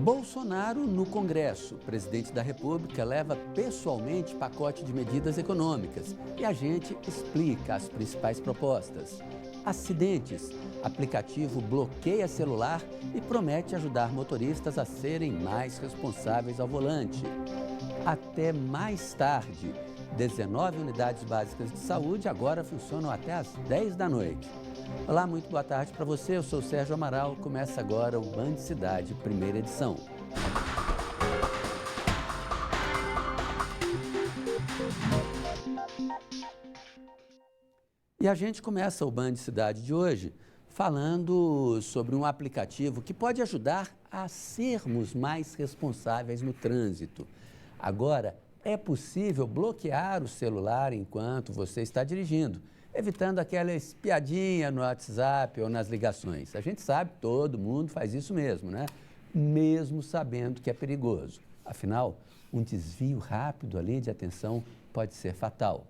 Bolsonaro no Congresso. O presidente da República leva pessoalmente pacote de medidas econômicas e a gente explica as principais propostas. Acidentes. Aplicativo bloqueia celular e promete ajudar motoristas a serem mais responsáveis ao volante. Até mais tarde. 19 unidades básicas de saúde agora funcionam até às 10 da noite. Olá, muito boa tarde para você. Eu sou o Sérgio Amaral. Começa agora o Band Cidade, primeira edição. E a gente começa o Band Cidade de hoje falando sobre um aplicativo que pode ajudar a sermos mais responsáveis no trânsito. Agora, é possível bloquear o celular enquanto você está dirigindo, evitando aquela espiadinha no WhatsApp ou nas ligações. A gente sabe, todo mundo faz isso mesmo, né? Mesmo sabendo que é perigoso. Afinal, um desvio rápido ali de atenção pode ser fatal.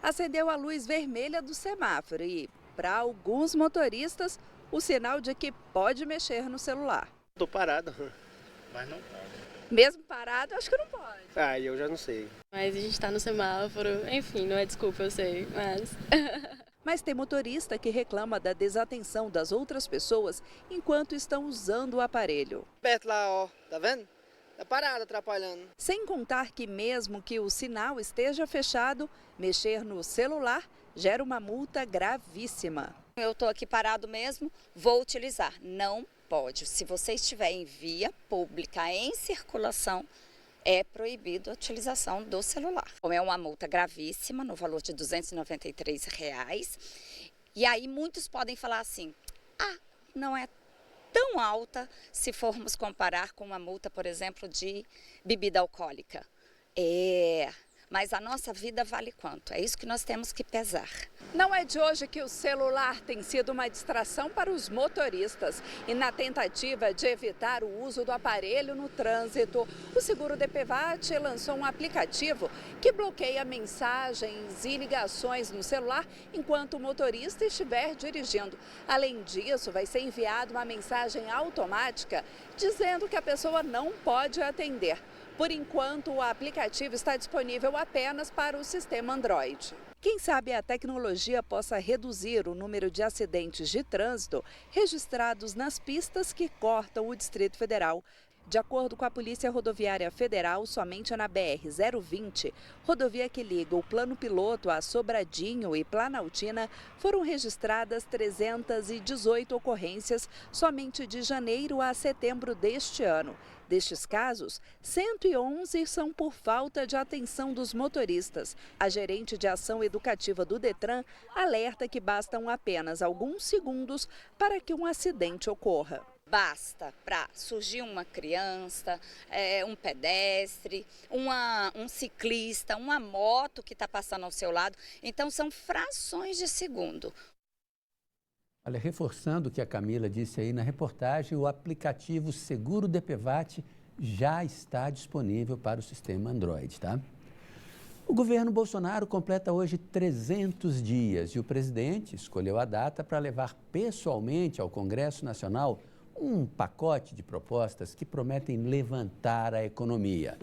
Acendeu a luz vermelha do semáforo e, para alguns motoristas, o sinal de que pode mexer no celular. Estou parado, mas não pode. Mesmo parado, acho que não pode. Ah, eu já não sei. Mas a gente está no semáforo, enfim, não é desculpa, eu sei, mas... Mas tem motorista que reclama da desatenção das outras pessoas enquanto estão usando o aparelho. Perto lá, ó, tá vendo? Tá parado, atrapalhando. Sem contar que mesmo que o sinal esteja fechado, mexer no celular gera uma multa gravíssima. Eu estou aqui parado mesmo, vou utilizar. Não pode. Se você estiver em via pública, em circulação, é proibido a utilização do celular. É uma multa gravíssima, no valor de R$ 293. E aí muitos podem falar assim, não é tão alta se formos comparar com uma multa, por exemplo, de bebida alcoólica. Mas a nossa vida vale quanto? É isso que nós temos que pesar. Não é de hoje que o celular tem sido uma distração para os motoristas. E na tentativa de evitar o uso do aparelho no trânsito, o Seguro DPVAT lançou um aplicativo que bloqueia mensagens e ligações no celular enquanto o motorista estiver dirigindo. Além disso, vai ser enviada uma mensagem automática dizendo que a pessoa não pode atender. Por enquanto, o aplicativo está disponível apenas para o sistema Android. Quem sabe a tecnologia possa reduzir o número de acidentes de trânsito registrados nas pistas que cortam o Distrito Federal. De acordo com a Polícia Rodoviária Federal, somente na BR-020, rodovia que liga o Plano Piloto a Sobradinho e Planaltina, foram registradas 318 ocorrências somente de janeiro a setembro deste ano. Destes casos, 111 são por falta de atenção dos motoristas. A gerente de ação educativa do Detran alerta que bastam apenas alguns segundos para que um acidente ocorra. Basta para surgir uma criança, um pedestre, um ciclista, uma moto que está passando ao seu lado. Então, são frações de segundo. Olha, reforçando o que a Camila disse aí na reportagem, o aplicativo Seguro DPVAT já está disponível para o sistema Android, tá? O governo Bolsonaro completa hoje 300 dias e o presidente escolheu a data para levar pessoalmente ao Congresso Nacional um pacote de propostas que prometem levantar a economia.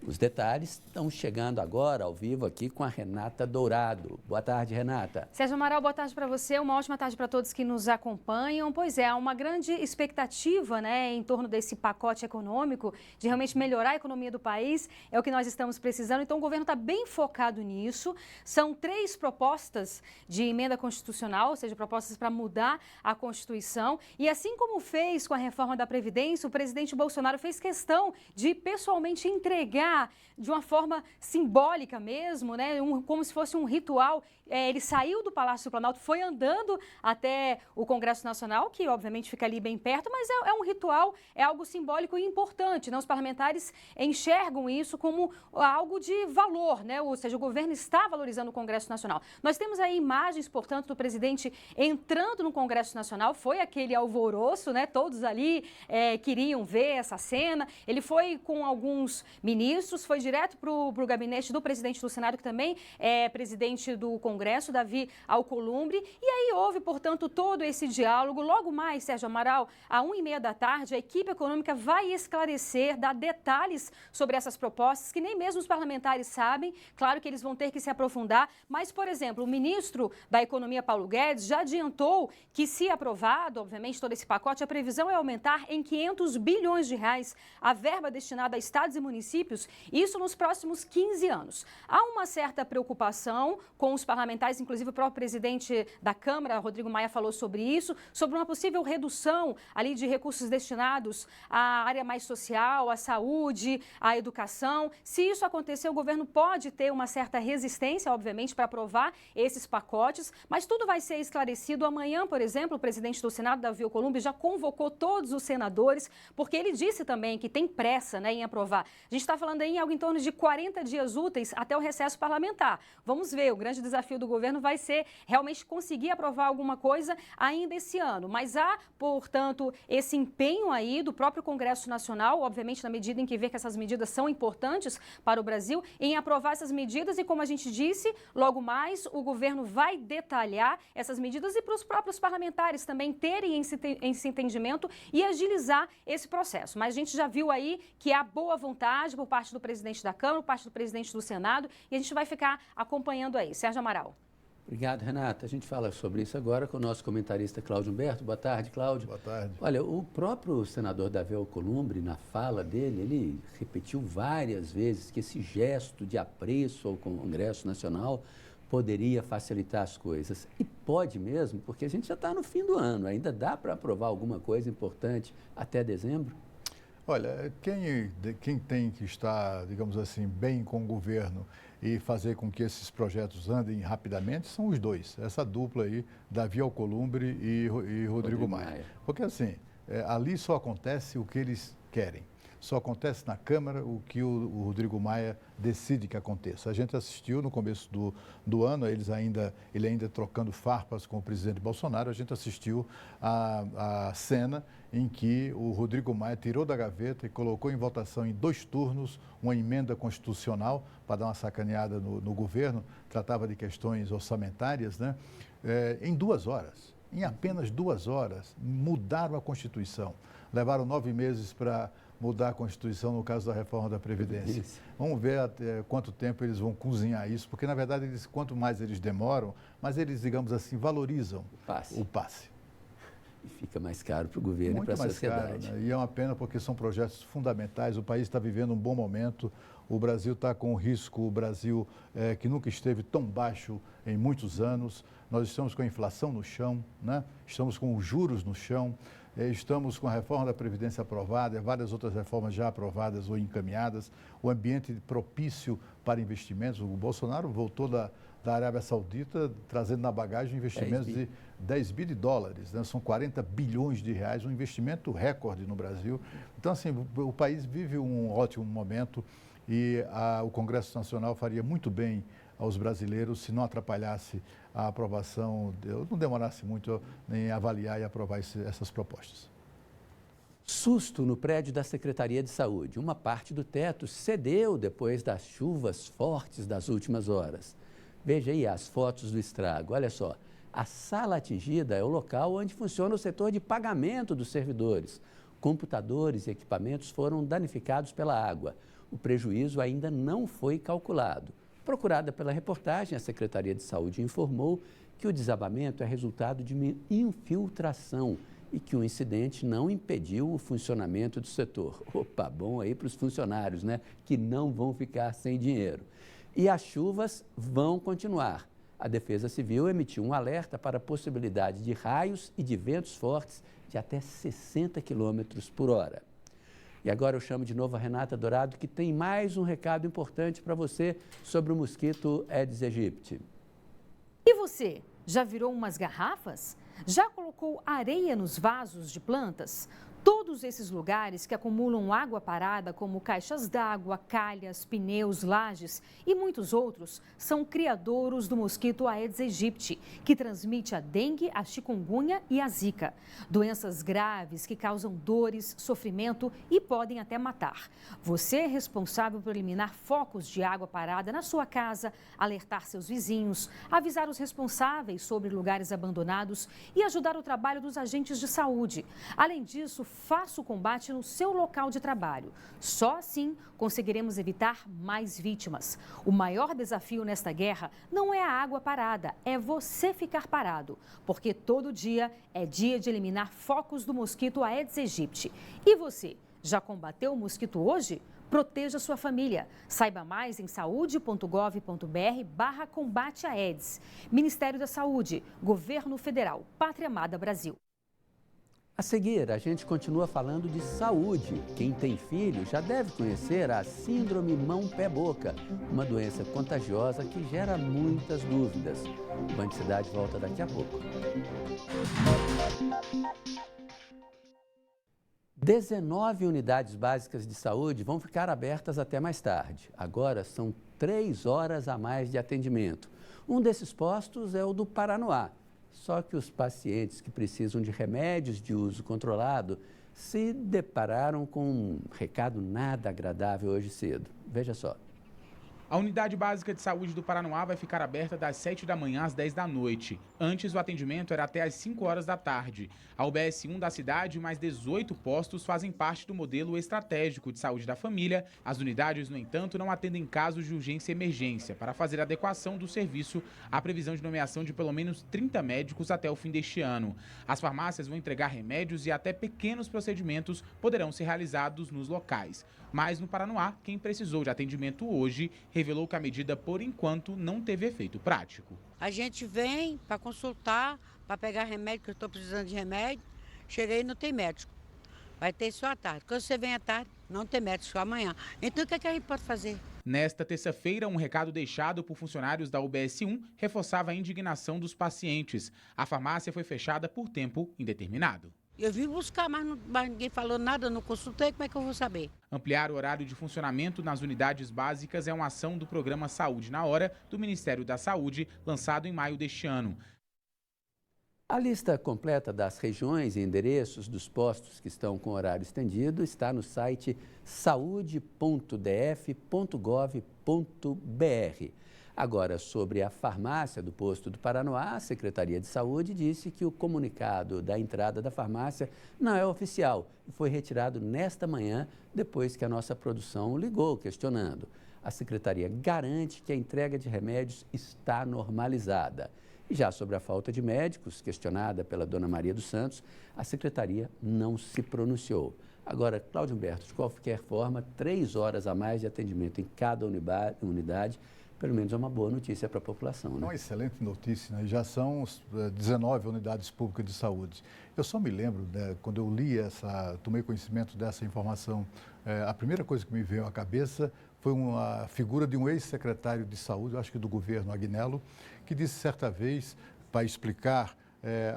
Os detalhes estão chegando agora ao vivo aqui com a Renata Dourado. Boa tarde, Renata. Sérgio Amaral, boa tarde para você. Uma ótima tarde para todos que nos acompanham. Pois é, há uma grande expectativa, né, em torno desse pacote econômico, de realmente melhorar a economia do país. É o que nós estamos precisando. Então, o governo está bem focado nisso. São 3 propostas de emenda constitucional, ou seja, propostas para mudar a Constituição. E assim como fez com a reforma da Previdência, o presidente Bolsonaro fez questão de pessoalmente entregar de uma forma simbólica mesmo, né? Como se fosse um ritual. Ele saiu do Palácio do Planalto, foi andando até o Congresso Nacional, que obviamente fica ali bem perto, mas é um ritual, é algo simbólico e importante, né? Os parlamentares enxergam isso como algo de valor, né? Ou seja, o governo está valorizando o Congresso Nacional. Nós temos aí imagens, portanto, do presidente entrando no Congresso Nacional, foi aquele alvoroço, né? Todos ali queriam ver essa cena. Ele foi com alguns ministros, ministros, foi direto para o gabinete do presidente do Senado, que também é presidente do Congresso, Davi Alcolumbre. E aí houve, portanto, todo esse diálogo. Logo mais, Sérgio Amaral, às 1h30 da tarde, a equipe econômica vai esclarecer, dar detalhes sobre essas propostas, que nem mesmo os parlamentares sabem. Claro que eles vão ter que se aprofundar. Mas, por exemplo, o ministro da Economia, Paulo Guedes, já adiantou que, se aprovado, obviamente, todo esse pacote, a previsão é aumentar em 500 bilhões de reais a verba destinada a estados e municípios, isso nos próximos 15 anos. Há uma certa preocupação com os parlamentares, inclusive o próprio presidente da Câmara, Rodrigo Maia, falou sobre isso, sobre uma possível redução ali de recursos destinados à área mais social, à saúde, à educação. Se isso acontecer, o governo pode ter uma certa resistência, obviamente, para aprovar esses pacotes, mas tudo vai ser esclarecido. Amanhã, por exemplo, o presidente do Senado, Davi Alcolumbre, já convocou todos os senadores, porque ele disse também que tem pressa, né, em aprovar. A gente está falando aí em algo em torno de 40 dias úteis até o recesso parlamentar. Vamos ver, o grande desafio do governo vai ser realmente conseguir aprovar alguma coisa ainda esse ano. Mas há, portanto, esse empenho aí do próprio Congresso Nacional, obviamente na medida em que vê que essas medidas são importantes para o Brasil, em aprovar essas medidas e, como a gente disse, logo mais o governo vai detalhar essas medidas e para os próprios parlamentares também terem esse entendimento e agilizar esse processo. Mas a gente já viu aí que há boa vontade por parte do presidente da Câmara, por parte do presidente do Senado, e a gente vai ficar acompanhando aí. Sérgio Amaral. Obrigado, Renata. A gente fala sobre isso agora com o nosso comentarista Cláudio Humberto. Boa tarde, Cláudio. Boa tarde. Olha, o próprio senador Davi Alcolumbre, na fala dele, ele repetiu várias vezes que esse gesto de apreço ao Congresso Nacional poderia facilitar as coisas. E pode mesmo, porque a gente já está no fim do ano. Ainda dá para aprovar alguma coisa importante até dezembro? Olha, quem tem que estar, digamos assim, bem com o governo e fazer com que esses projetos andem rapidamente são os dois. Essa dupla aí, Davi Alcolumbre e Rodrigo Maia. Porque assim, ali só acontece o que eles querem. Só acontece na Câmara o que o Rodrigo Maia decide que aconteça. A gente assistiu no começo do ano, ele ainda trocando farpas com o presidente Bolsonaro, a gente assistiu a cena em que o Rodrigo Maia tirou da gaveta e colocou em votação em 2 turnos uma emenda constitucional para dar uma sacaneada no governo, tratava de questões orçamentárias, né? Em 2 horas, em apenas 2 horas, mudaram a Constituição. Levaram 9 meses para mudar a Constituição no caso da reforma da Previdência. Vamos ver até quanto tempo eles vão cozinhar isso, porque, na verdade, quanto mais eles demoram, mais eles, digamos assim, valorizam o passe. E fica mais caro para o governo e para a sociedade. Muito mais caro, né? E é uma pena porque são projetos fundamentais, o país está vivendo um bom momento, o Brasil está com um risco, o Brasil que nunca esteve tão baixo em muitos anos, nós estamos com a inflação no chão, né? Estamos com os juros no chão, estamos com a reforma da Previdência aprovada, várias outras reformas já aprovadas ou encaminhadas, o ambiente propício para investimentos. O Bolsonaro voltou da Arábia Saudita trazendo na bagagem investimentos de 10 bi de dólares, né? São 40 bilhões de reais, um investimento recorde no Brasil. Então, assim, o país vive um ótimo momento e o Congresso Nacional faria muito bem aos brasileiros se não atrapalhasse a aprovação, não demorasse muito em avaliar e aprovar essas propostas. Susto no prédio da Secretaria de Saúde. Uma parte do teto cedeu depois das chuvas fortes das últimas horas. Veja aí as fotos do estrago. Olha só, a sala atingida é o local onde funciona o setor de pagamento dos servidores. Computadores e equipamentos foram danificados pela água. O prejuízo ainda não foi calculado. Procurada pela reportagem, a Secretaria de Saúde informou que o desabamento é resultado de uma infiltração e que o incidente não impediu o funcionamento do setor. Opa, bom aí para os funcionários, né? Que não vão ficar sem dinheiro. E as chuvas vão continuar. A Defesa Civil emitiu um alerta para a possibilidade de raios e de ventos fortes de até 60 km por hora. E agora eu chamo de novo a Renata Dourado, que tem mais um recado importante para você sobre o mosquito Aedes aegypti. E você, já virou umas garrafas? Já colocou areia nos vasos de plantas? Todos esses lugares que acumulam água parada, como caixas d'água, calhas, pneus, lajes e muitos outros, são criadouros do mosquito Aedes aegypti, que transmite a dengue, a chikungunya e a zika. Doenças graves que causam dores, sofrimento e podem até matar. Você é responsável por eliminar focos de água parada na sua casa, alertar seus vizinhos, avisar os responsáveis sobre lugares abandonados e ajudar o trabalho dos agentes de saúde. Além disso, faça o combate no seu local de trabalho. Só assim conseguiremos evitar mais vítimas. O maior desafio nesta guerra não é a água parada, é você ficar parado. Porque todo dia é dia de eliminar focos do mosquito Aedes aegypti. E você, já combateu o mosquito hoje? Proteja sua família. Saiba mais em saude.gov.br/combate a Aedes. Ministério da Saúde, Governo Federal, Pátria Amada Brasil. A seguir, a gente continua falando de saúde. Quem tem filho já deve conhecer a síndrome mão-pé-boca, uma doença contagiosa que gera muitas dúvidas. O Band Cidade volta daqui a pouco. 19 unidades básicas de saúde vão ficar abertas até mais tarde. Agora são 3 horas a mais de atendimento. Um desses postos é o do Paranoá. Só que os pacientes que precisam de remédios de uso controlado se depararam com um recado nada agradável hoje cedo. Veja só. A Unidade Básica de Saúde do Paranoá vai ficar aberta das 7 da manhã às 10 da noite. Antes, o atendimento era até às 5 horas da tarde. A UBS 1 da cidade e mais 18 postos fazem parte do modelo estratégico de saúde da família. As unidades, no entanto, não atendem casos de urgência e emergência. Para fazer a adequação do serviço, há previsão de nomeação de pelo menos 30 médicos até o fim deste ano. As farmácias vão entregar remédios e até pequenos procedimentos poderão ser realizados nos locais. Mas no Paranoá, quem precisou de atendimento hoje revelou que a medida, por enquanto, não teve efeito prático. A gente vem para consultar, para pegar remédio, que eu estou precisando de remédio. Cheguei e não tem médico. Vai ter só à tarde. Quando você vem à tarde, não tem médico, só amanhã. Então, o que a gente pode fazer? Nesta terça-feira, um recado deixado por funcionários da UBS 1 reforçava a indignação dos pacientes. A farmácia foi fechada por tempo indeterminado. Eu vim buscar, mas ninguém falou nada, não consultei, como é que eu vou saber? Ampliar o horário de funcionamento nas unidades básicas é uma ação do programa Saúde na Hora, do Ministério da Saúde, lançado em maio deste ano. A lista completa das regiões e endereços dos postos que estão com horário estendido está no site saude.df.gov.br. Agora, sobre a farmácia do posto do Paranoá, a Secretaria de Saúde disse que o comunicado da entrada da farmácia não é oficial e foi retirado nesta manhã, depois que a nossa produção ligou questionando. A Secretaria garante que a entrega de remédios está normalizada. E já sobre a falta de médicos, questionada pela dona Maria dos Santos, a Secretaria não se pronunciou. Agora, Cláudio Humberto, de qualquer forma, 3 horas a mais de atendimento em cada unidade, pelo menos é uma boa notícia para a população, né? É uma excelente notícia, né? Já são 19 unidades públicas de saúde. Eu só me lembro, né, quando eu li tomei conhecimento dessa informação, a primeira coisa que me veio à cabeça foi uma figura de um ex-secretário de saúde, acho que do governo Agnello, que disse certa vez, para explicar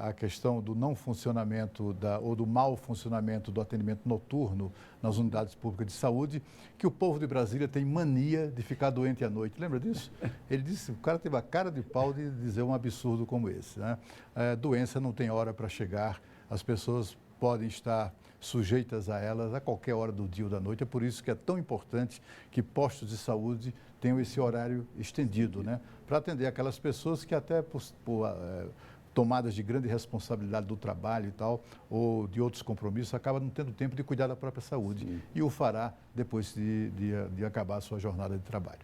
a questão do não funcionamento ou do mau funcionamento do atendimento noturno nas unidades públicas de saúde, que o povo de Brasília tem mania de ficar doente à noite. Lembra disso? Ele disse, o cara teve a cara de pau de dizer um absurdo como esse, né? Doença não tem hora para chegar, as pessoas podem estar sujeitas a elas a qualquer hora do dia ou da noite. É por isso que é tão importante que postos de saúde tenham esse horário estendido, né? Para atender aquelas pessoas que até por tomadas de grande responsabilidade do trabalho e tal, ou de outros compromissos, acaba não tendo tempo de cuidar da própria saúde. Sim. E o fará depois de acabar a sua jornada de trabalho.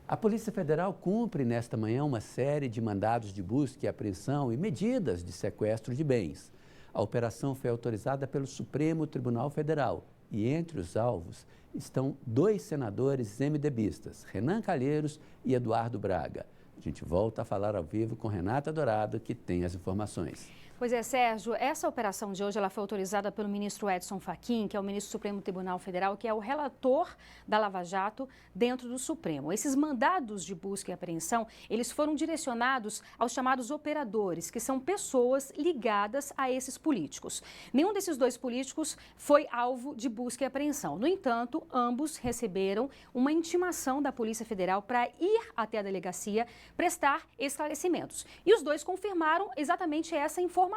A Polícia Federal cumpre nesta manhã uma série de mandados de busca e apreensão e medidas de sequestro de bens. A operação foi autorizada pelo Supremo Tribunal Federal e entre os alvos estão 2 senadores MDBistas, Renan Calheiros e Eduardo Braga. A gente volta a falar ao vivo com Renata Dourado, que tem as informações. Pois é, Sérgio, essa operação de hoje ela foi autorizada pelo ministro Edson Fachin, que é o ministro do Supremo Tribunal Federal, que é o relator da Lava Jato dentro do Supremo. Esses mandados de busca e apreensão, eles foram direcionados aos chamados operadores, que são pessoas ligadas a esses políticos. Nenhum desses dois políticos foi alvo de busca e apreensão. No entanto, ambos receberam uma intimação da Polícia Federal para ir até a delegacia prestar esclarecimentos. E os dois confirmaram exatamente essa informação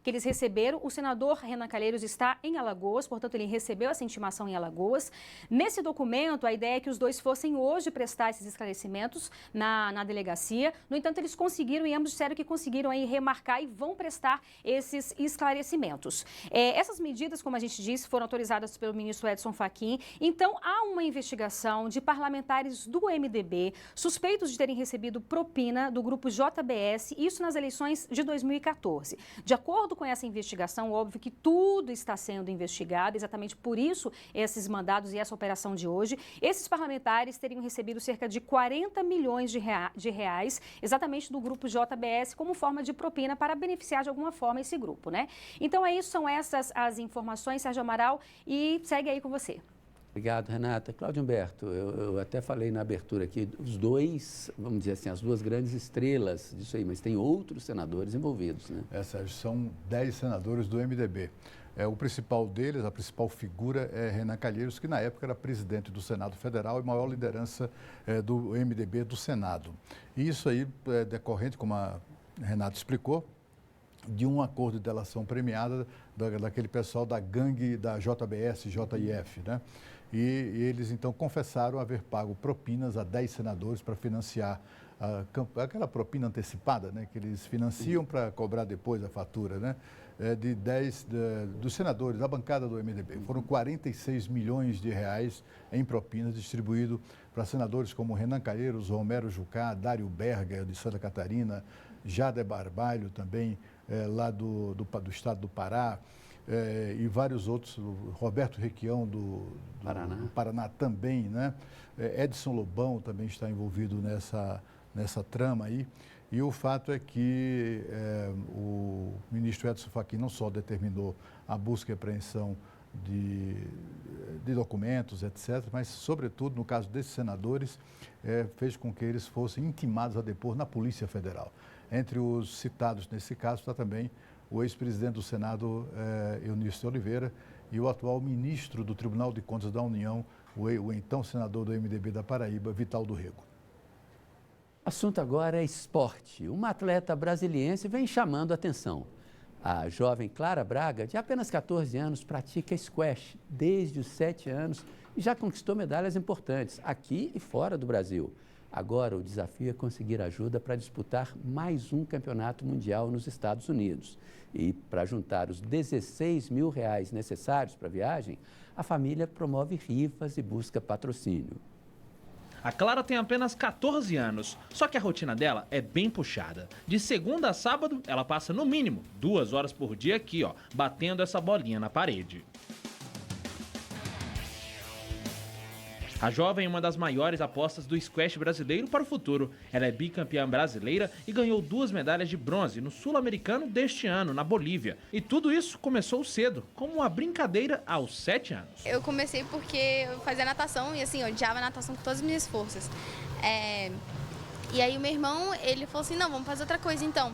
que eles receberam. O senador Renan Calheiros está em Alagoas, portanto ele recebeu essa intimação em Alagoas. Nesse documento, a ideia é que os dois fossem hoje prestar esses esclarecimentos na delegacia. No entanto, eles conseguiram e ambos disseram que conseguiram aí remarcar e vão prestar esses esclarecimentos. Essas medidas, como a gente disse, foram autorizadas pelo ministro Edson Fachin. Então, há uma investigação de parlamentares do MDB suspeitos de terem recebido propina do grupo JBS, isso nas eleições de 2014. De acordo com essa investigação, óbvio que tudo está sendo investigado, exatamente por isso esses mandados e essa operação de hoje. Esses parlamentares teriam recebido cerca de 40 milhões de reais, exatamente do grupo JBS, como forma de propina para beneficiar de alguma forma esse grupo, né? Então é isso, são essas as informações, Sérgio Amaral, e segue aí com você. Obrigado, Renata. Cláudio Humberto, eu até falei na abertura aqui, os dois, vamos dizer assim, as duas grandes estrelas disso aí, mas tem outros senadores envolvidos, né? Sérgio, são 10 senadores do MDB. O principal deles, a principal figura é Renan Calheiros, que na época era presidente do Senado Federal e maior liderança do MDB do Senado. E isso aí é decorrente, como a Renata explicou, de um acordo de delação premiada daquele pessoal da gangue da JBS, JIF, né? E eles, então, confessaram haver pago propinas a 10 senadores para financiar aquela propina antecipada, né? Que eles financiam para cobrar depois a fatura, né? De 10 dos senadores, da bancada do MDB. Foram 46 milhões de reais em propinas distribuídos para senadores como Renan Calheiros, Romero Jucá, Dário Berger, de Santa Catarina, Jader Barbalho, também lá do estado do Pará, e vários outros, Roberto Requião do Paraná também, né? Edson Lobão também está envolvido nessa trama aí. E o fato é que o ministro Edson Fachin não só determinou a busca e apreensão de documentos, etc., mas, sobretudo, no caso desses senadores, fez com que eles fossem intimados a depor na Polícia Federal. Entre os citados nesse caso está também o ex-presidente do Senado, Eunício de Oliveira, e o atual ministro do Tribunal de Contas da União, o então senador do MDB da Paraíba, Vital do Rego. O assunto agora é esporte. Uma atleta brasiliense vem chamando a atenção. A jovem Clara Braga, de apenas 14 anos, pratica squash desde os 7 anos e já conquistou medalhas importantes aqui e fora do Brasil. Agora o desafio é conseguir ajuda para disputar mais um campeonato mundial nos Estados Unidos. E para juntar os 16 mil reais necessários para a viagem, a família promove rifas e busca patrocínio. A Clara tem apenas 14 anos, só que a rotina dela é bem puxada. De segunda a sábado, ela passa no mínimo 2 horas por dia aqui, ó, batendo essa bolinha na parede. A jovem é uma das maiores apostas do squash brasileiro para o futuro. Ela é bicampeã brasileira e ganhou 2 medalhas de bronze no Sul-Americano deste ano, na Bolívia. E tudo isso começou cedo, como uma brincadeira aos 7 anos. Eu comecei porque eu fazia natação e assim, eu odiava natação com todas as minhas forças. E aí o meu irmão, ele falou assim, não, vamos fazer outra coisa então.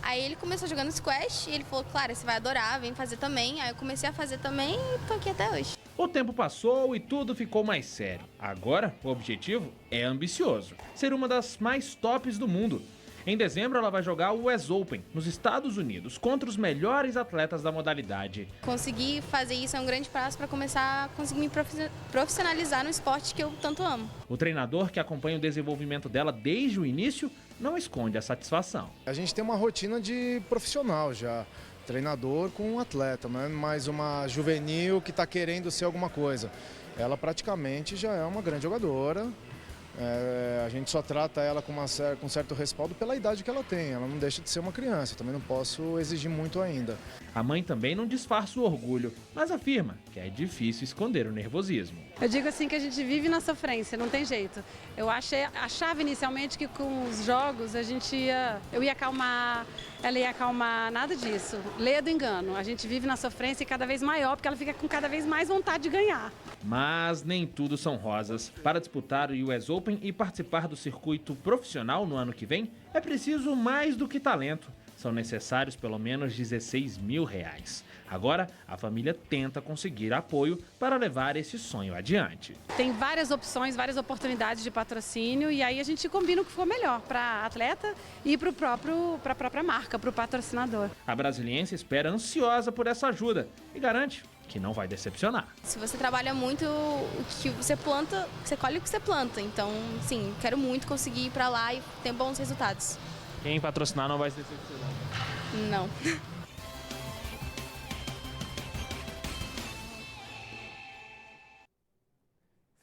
Aí ele começou jogando squash e ele falou, Clara, você vai adorar, vem fazer também. Aí eu comecei a fazer também e tô aqui até hoje. O tempo passou e tudo ficou mais sério. Agora, o objetivo é ambicioso, ser uma das mais tops do mundo. Em dezembro, ela vai jogar o US Open, nos Estados Unidos, contra os melhores atletas da modalidade. Conseguir fazer isso é um grande passo para começar a conseguir me profissionalizar no esporte que eu tanto amo. O treinador que acompanha o desenvolvimento dela desde o início não esconde a satisfação. A gente tem uma rotina de profissional já. Treinador com um atleta, não é mais uma juvenil que está querendo ser alguma coisa. Ela praticamente já é uma grande jogadora. A gente só trata ela com certo respaldo pela idade que ela tem. Ela não deixa de ser uma criança, também não posso exigir muito ainda. A mãe também não disfarça o orgulho, mas afirma que é difícil esconder o nervosismo. Eu digo assim que a gente vive na sofrência, não tem jeito. Eu achava inicialmente que com os jogos eu ia acalmar, ela ia acalmar, nada disso. Leia do engano, a gente vive na sofrência e cada vez maior, porque ela fica com cada vez mais vontade de ganhar. Mas nem tudo são rosas. Para disputar o US Open e participar do circuito profissional no ano que vem, é preciso mais do que talento. São necessários pelo menos R$16 mil. Agora, a família tenta conseguir apoio para levar esse sonho adiante. Tem várias opções, várias oportunidades de patrocínio e aí a gente combina o que for melhor para a atleta e para a própria marca, para o patrocinador. A brasiliense espera ansiosa por essa ajuda e garante que não vai decepcionar. Se você trabalha muito, o que você planta, você colhe o que você planta. Então, sim, quero muito conseguir ir para lá e ter bons resultados. Quem patrocinar não vai se decepcionar. Não.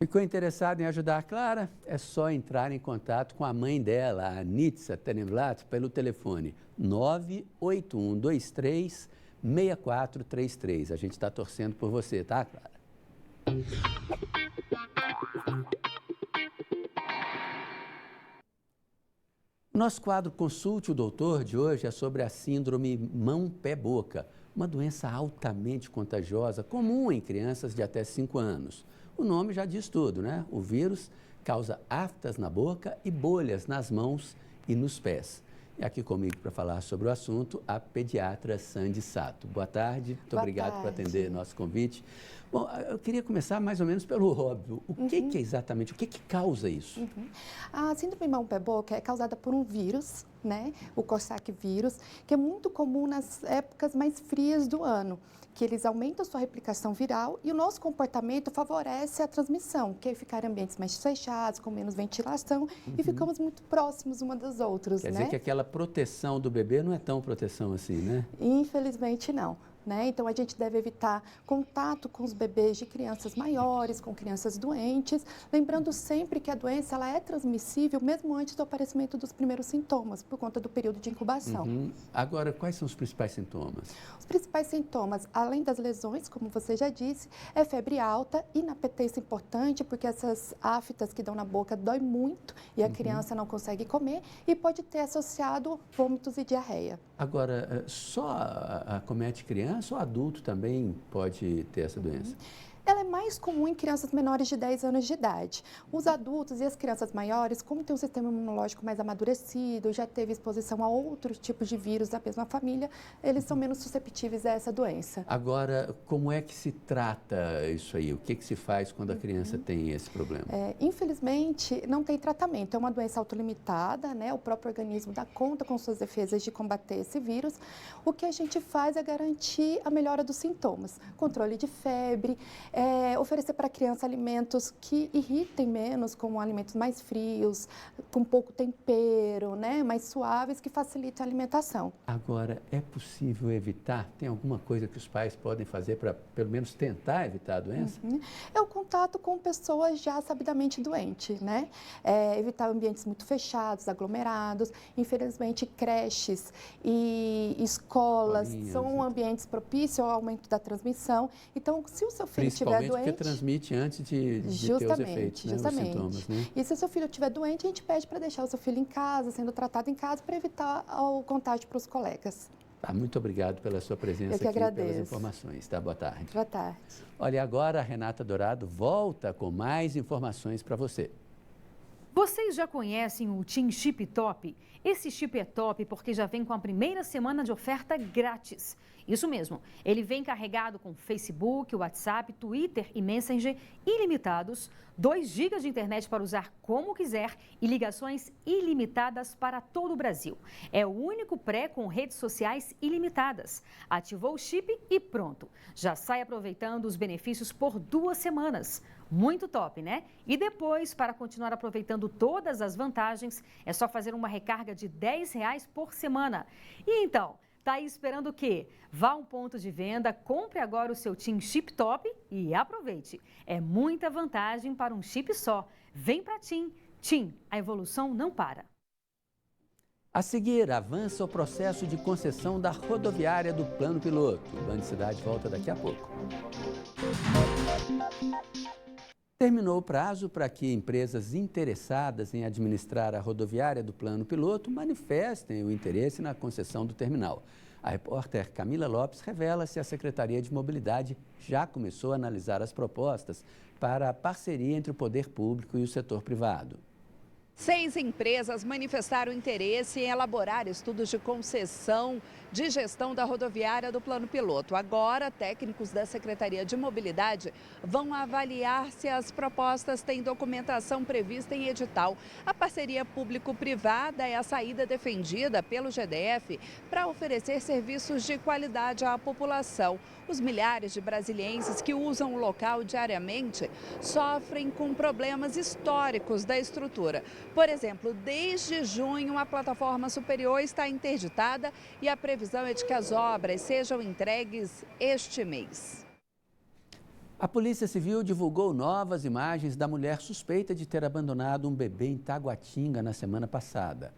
Ficou interessado em ajudar a Clara? É só entrar em contato com a mãe dela, a Nitsa Tenenblatt, pelo telefone 98123-6433. A gente está torcendo por você, tá, Clara? Nosso quadro Consulte o Doutor de hoje é sobre a síndrome mão-pé-boca, uma doença altamente contagiosa, comum em crianças de até 5 anos. O nome já diz tudo, né? O vírus causa aftas na boca e bolhas nas mãos e nos pés. E aqui comigo para falar sobre o assunto, a pediatra Sandy Sato. Boa tarde, muito obrigado por atender nosso convite. Bom, eu queria começar mais ou menos pelo óbvio. O que é exatamente, o que causa isso? A síndrome mão-pé-boca é causada por um vírus, né? O Coxsackie vírus, que é muito comum nas épocas mais frias do ano, que eles aumentam sua replicação viral e o nosso comportamento favorece a transmissão, que é ficar em ambientes mais fechados, com menos ventilação e ficamos muito próximos uma dos outros, Quer dizer que aquela proteção do bebê não é tão proteção assim, né? Infelizmente não. Né? Então, a gente deve evitar contato com os bebês de crianças maiores, com crianças doentes, lembrando sempre que a doença ela é transmissível mesmo antes do aparecimento dos primeiros sintomas, por conta do período de incubação. Agora, quais são os principais sintomas? Os principais sintomas, além das lesões, como você já disse, é febre alta, inapetência importante, porque essas aftas que dão na boca dói muito e a criança não consegue comer e pode ter associado vômitos e diarreia. Agora, só acomete criança ou adulto também pode ter essa doença? Ela é mais comum em crianças menores de 10 anos de idade. Os adultos e as crianças maiores, como tem um sistema imunológico mais amadurecido, já teve exposição a outros tipos de vírus da mesma família, eles são menos susceptíveis a essa doença. Agora, como é que se trata isso aí? O que se faz quando a criança tem esse problema? Infelizmente, não tem tratamento. É uma doença autolimitada, né? O próprio organismo dá conta com suas defesas de combater esse vírus. O que a gente faz é garantir a melhora dos sintomas. Controle de febre, oferecer para a criança alimentos que irritem menos, como alimentos mais frios, com pouco tempero, né? Mais suaves, que facilitem a alimentação. Agora, é possível evitar? Tem alguma coisa que os pais podem fazer para, pelo menos, tentar evitar a doença? É o contato com pessoas já sabidamente doentes, né? Evitar ambientes muito fechados, aglomerados. Infelizmente, creches e escolas são ambientes propícios ao aumento da transmissão. Então, se o seu filho estiver doente, porque transmite antes de ter os efeitos, né, os sintomas, né? E se o seu filho estiver doente, a gente pede para deixar o seu filho em casa, sendo tratado em casa, para evitar o contágio para os colegas. Tá, muito obrigado pela sua presença aqui, pelas informações. Tá, boa tarde. Boa tarde. Olha, agora a Renata Dourado volta com mais informações para você. Vocês já conhecem o TIM Chip Top? Esse chip é top porque já vem com a primeira semana de oferta grátis. Isso mesmo, ele vem carregado com Facebook, WhatsApp, Twitter e Messenger ilimitados, 2 GB de internet para usar como quiser e ligações ilimitadas para todo o Brasil. É o único pré com redes sociais ilimitadas. Ativou o chip e pronto. Já sai aproveitando os benefícios por 2 semanas. Muito top, né? E depois, para continuar aproveitando todas as vantagens, é só fazer uma recarga de R$10 por semana. E então, tá aí esperando o quê? Vá a um ponto de venda, compre agora o seu TIM Chip Top e aproveite. É muita vantagem para um chip só. Vem pra TIM. TIM, a evolução não para. A seguir, avança o processo de concessão da rodoviária do Plano Piloto. O Band Cidade volta daqui a pouco. Terminou o prazo para que empresas interessadas em administrar a rodoviária do Plano Piloto manifestem o interesse na concessão do terminal. A repórter Camila Lopes revela se a Secretaria de Mobilidade já começou a analisar as propostas para a parceria entre o poder público e o setor privado. 6 empresas manifestaram interesse em elaborar estudos de concessão de gestão da rodoviária do Plano Piloto. Agora, técnicos da Secretaria de Mobilidade vão avaliar se as propostas têm documentação prevista em edital. A parceria público-privada é a saída defendida pelo GDF para oferecer serviços de qualidade à população. Os milhares de brasilienses que usam o local diariamente sofrem com problemas históricos da estrutura. Por exemplo, desde junho, a plataforma superior está interditada e a previsão é de que as obras sejam entregues este mês. A Polícia Civil divulgou novas imagens da mulher suspeita de ter abandonado um bebê em Taguatinga na semana passada.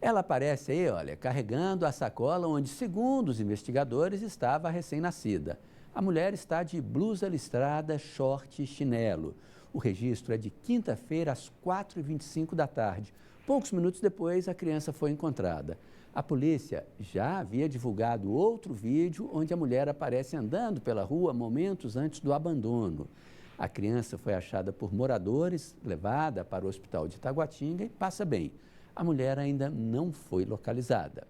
Ela aparece aí, olha, carregando a sacola onde, segundo os investigadores, estava a recém-nascida. A mulher está de blusa listrada, short e chinelo. O registro é de quinta-feira, às 4h25 da tarde. Poucos minutos depois, a criança foi encontrada. A polícia já havia divulgado outro vídeo onde a mulher aparece andando pela rua momentos antes do abandono. A criança foi achada por moradores, levada para o hospital de Taguatinga e passa bem. A mulher ainda não foi localizada.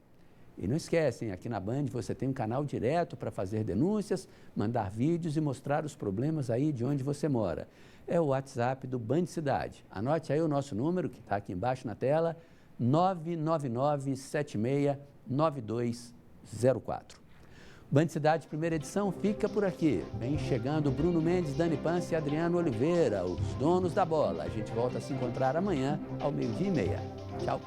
E não esquecem, aqui na Band você tem um canal direto para fazer denúncias, mandar vídeos e mostrar os problemas aí de onde você mora. É o WhatsApp do Band Cidade. Anote aí o nosso número, que está aqui embaixo na tela, 999-76-9204. Band Cidade, primeira edição, fica por aqui. Vem chegando Bruno Mendes, Dani Pance e Adriano Oliveira, os donos da bola. A gente volta a se encontrar amanhã, ao 12h30. Tchau.